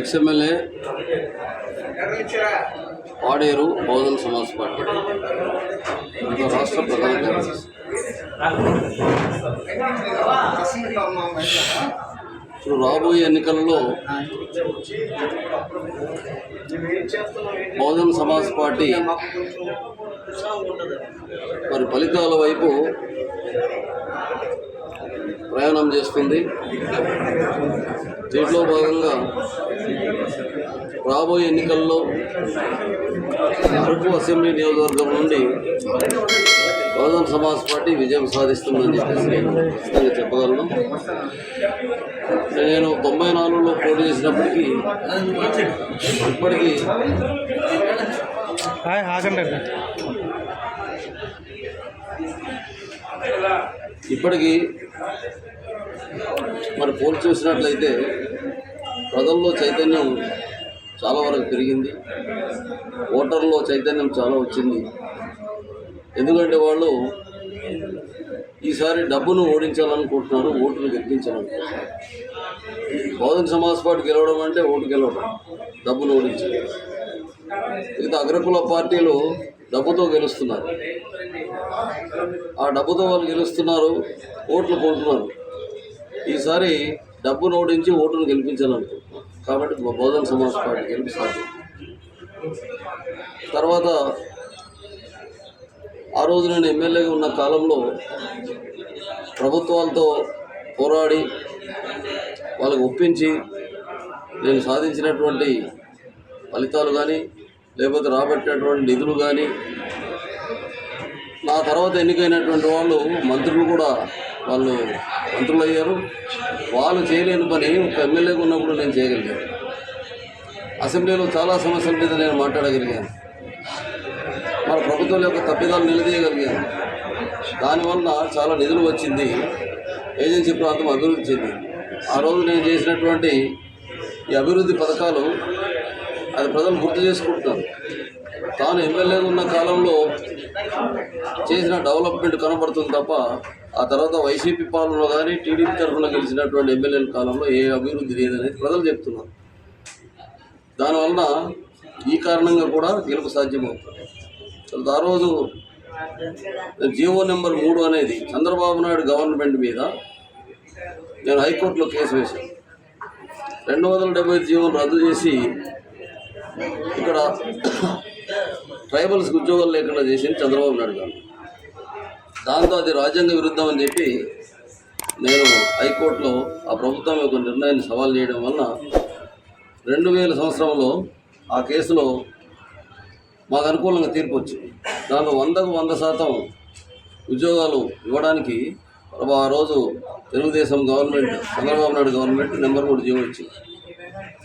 Ex-MLA Paderu Bahujan Samaj party రాష్ట్ర ప్రధాన కార్యదర్శి. ఇప్పుడు రాబోయే ఎన్నికల్లో బహుజన సమాజ్ పార్టీ మరి ఫలితాల వైపు ప్రయాణం చేస్తుంది. దీంట్లో భాగంగా రాబోయే ఎన్నికల్లో అరకు అసెంబ్లీ నియోజకవర్గం నుండి బహుజన సమాజ్ పార్టీ విజయం సాధిస్తుందని చెప్పేసి నేను ఖచ్చితంగా చెప్పగలను. నేను 94లో పోటీ చేసినప్పటికీ ఇప్పటికీ మరి పోల్ చూసినట్లయితే ప్రజల్లో చైతన్యం చాలా వరకు పెరిగింది, ఓటర్లో చైతన్యం చాలా వచ్చింది. ఎందుకంటే వాళ్ళు ఈసారి డబ్బును ఓడించాలనుకుంటున్నారు, ఓటును గెలిపించాలనుకుంటున్నారు. బహుజన సమాజ్ పార్టీ గెలవడం అంటే ఓటు గెలవడం, డబ్బును ఓడించాలి. మిగతా అగ్రకుల పార్టీలు డబ్బుతో గెలుస్తున్నారు, ఆ డబ్బుతో వాళ్ళు గెలుస్తున్నారు, ఓట్లు కొంటున్నారు. ఈసారి డబ్బును ఓడించి ఓటును గెలిపించాలనుకుంటున్నారు. కాబట్టి బహుజన సమాజ్ పార్టీ గెలిపిస్తారు. తర్వాత ఆ రోజు నేను ఎమ్మెల్యేగా ఉన్న కాలంలో ప్రభుత్వాలతో పోరాడి వాళ్ళకు ఒప్పించి నేను సాధించినటువంటి ఫలితాలు కానీ లేకపోతే రాబట్టినటువంటి నిధులు కానీ, నా తర్వాత ఎన్నికైనటువంటి వాళ్ళు మంత్రులు కూడా వాళ్ళు మంత్రులు అయ్యారు. వాళ్ళు చేయలేని పని ఒక ఎమ్మెల్యేగా ఉన్నప్పుడు నేను చేయగలిగాను. అసెంబ్లీలో చాలా సమస్యల మీద నేను మాట్లాడగలిగాను, మన ప్రభుత్వం యొక్క తప్పిదాలు నిలదీయగలిగాను. దానివల్ల చాలా నిధులు వచ్చింది, ఏజెన్సీ ప్రాంతం అభివృద్ధి చెందింది. ఆ రోజు నేను చేసినటువంటి ఈ అభివృద్ధి పథకాలు అది ప్రజలు గుర్తు చేసుకుంటున్నారు. తాను ఎమ్మెల్యేగా ఉన్న కాలంలో చేసిన డెవలప్మెంట్ కనబడుతుంది తప్ప ఆ తర్వాత వైసీపీ పాలనలో కానీ టీడీపీ తరఫున గెలిచినటువంటి ఎమ్మెల్యేల కాలంలో ఏ అభివృద్ధి లేదనేది ప్రజలు చెప్తున్నారు. దానివలన ఈ కారణంగా కూడా గెలుపు సాధ్యమవుతుంది. ఆ రోజు జీవో నెంబర్ 3 అనేది చంద్రబాబు నాయుడు గవర్నమెంట్ మీద నేను హైకోర్టులో కేసు వేశాను. 275 జీవోను రద్దు చేసి ఇక్కడ ట్రైబల్స్కి ఉద్యోగాలు లేకుండా చేసింది చంద్రబాబు నాయుడు గారు. దాంతో అది రాజ్యాంగ విరుద్ధం అని చెప్పి నేను హైకోర్టులో ఆ ప్రభుత్వం యొక్క నిర్ణయాన్ని సవాల్ చేయడం వలన 2000 సంవత్సరంలో ఆ కేసులో మాకు అనుకూలంగా తీర్పు వచ్చింది. దాంట్లో 100% ఉద్యోగాలు ఇవ్వడానికి ఆ రోజు Telugu Desam government, Chandrababu Naidu government number 3 GO వచ్చింది.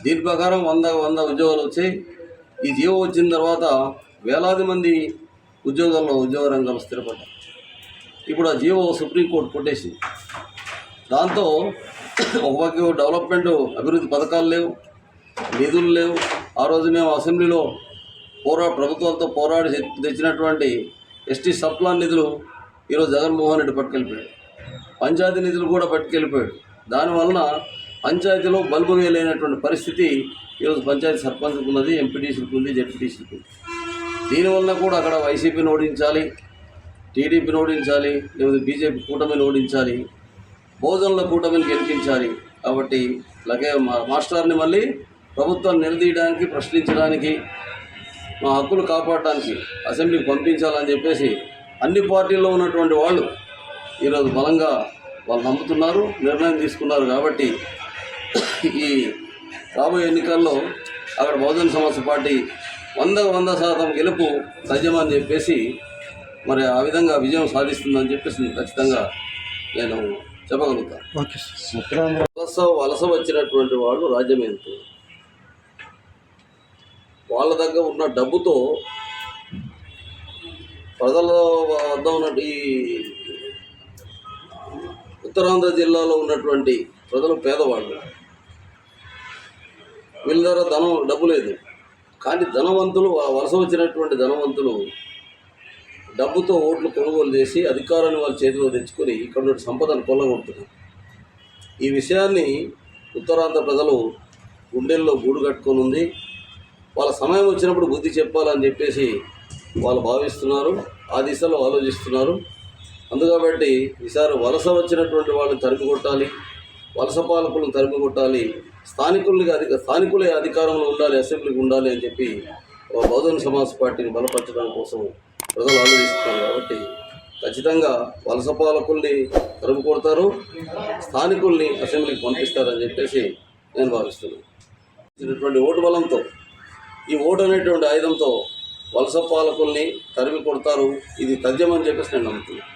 దీని ప్రకారం 100 ఉద్యోగాలు వచ్చాయి. ఈ జీవో వచ్చిన తర్వాత వేలాది మంది ఉద్యోగ రంగాలు స్థిరపడ్డారు. ఇప్పుడు ఆ జీవో సుప్రీంకోర్టు కొట్టేసింది. దాంతో ఒక డెవలప్మెంట్ అభివృద్ధి పథకాలు లేవు, నిధులు లేవు. ఆ రోజు మేము అసెంబ్లీలో ప్రభుత్వాలతో పోరాడి తెచ్చినటువంటి ఎస్టీ సప్లాన్ నిధులు ఈరోజు జగన్మోహన్ రెడ్డి పట్టుకెళ్ళిపోయాడు. పంచాయతీ నిధులు కూడా పట్టుకెళ్ళిపోయాడు. దానివలన పంచాయతీలో బల్బు వేయలేనటువంటి పరిస్థితి ఈరోజు పంచాయతీ సర్పంచ్కి ఉన్నది, ఎంపీటీసీకి ఉంది, జెడ్పీటీసీకి ఉంది. దీనివల్ల కూడా అక్కడ వైసీపీని ఓడించాలి, టీడీపీని ఓడించాలి, లేకపోతే బీజేపీ కూటమిని ఓడించాలి, బహుజనుల కూటమిని గెలిపించాలి. కాబట్టి అలాగే మాస్టర్ని మళ్ళీ ప్రభుత్వాన్ని నిలదీయడానికి, ప్రశ్నించడానికి, మా హక్కులు కాపాడడానికి అసెంబ్లీకి పంపించాలని చెప్పేసి అన్ని పార్టీల్లో ఉన్నటువంటి వాళ్ళు ఈరోజు బలంగా వాళ్ళు నమ్ముతున్నారు, నిర్ణయం తీసుకున్నారు. కాబట్టి ఈ రాబోయే ఎన్నికల్లో అక్కడ బహుజన సమాజ్ పార్టీ 100% గెలుపు సాధ్యమని చెప్పేసి మరి ఆ విధంగా విజయం సాధిస్తుందని చెప్పేసి ఖచ్చితంగా నేను చెప్పగలుగుతాను. వలస వచ్చినటువంటి వాళ్ళు రాజ్యమేంతో వాళ్ళ దగ్గర ఉన్న డబ్బుతో ప్రజల వద్ద ఉన్న ఈ ఉత్తరాంధ్ర జిల్లాలో ఉన్నటువంటి ప్రజలు పేదవాళ్ళు, వీళ్ళ దగ్గర డబ్బు లేదు. కానీ ధనవంతులు, వలస వచ్చినటువంటి ధనవంతులు డబ్బుతో ఓట్లు కొనుగోలు చేసి అధికారాన్ని వాళ్ళ చేతిలో తెచ్చుకొని ఇక్కడ నుండి సంపదను కొల్లగొడుతున్నారు. ఈ విషయాన్ని ఉత్తరాంధ్ర ప్రజలు గుండెల్లో గూడు కట్టుకొని ఉంది. వాళ్ళ సమయం వచ్చినప్పుడు బుద్ధి చెప్పాలని చెప్పేసి వాళ్ళు భావిస్తున్నారు, ఆ దిశలో ఆలోచిస్తున్నారు. అందుకబట్టి ఈసారి వలస వచ్చినటువంటి వాళ్ళని తరిమి కొట్టాలి, వలస పాలకులను తరిమి కొట్టాలి, స్థానికులే అధికారంలో ఉండాలి, అసెంబ్లీకి ఉండాలి అని చెప్పి బహుజన సమాజ్ పార్టీని బలపరచడం కోసం ప్రజలు ఆలోచిస్తున్నారు. కాబట్టి ఖచ్చితంగా వలస పాలకుల్ని తరిమి కొడతారు, స్థానికుల్ని అసెంబ్లీకి పంపిస్తారని చెప్పేసి నేను భావిస్తున్నాను. ఇచ్చినటువంటి ఓటు బలంతో, ఈ ఓటు అనేటువంటి ఆయుధంతో వలస పాలకుల్ని తరిమి కొడతారు. ఇది తథ్యమని చెప్పేసి నేను నమ్ముతున్నాను.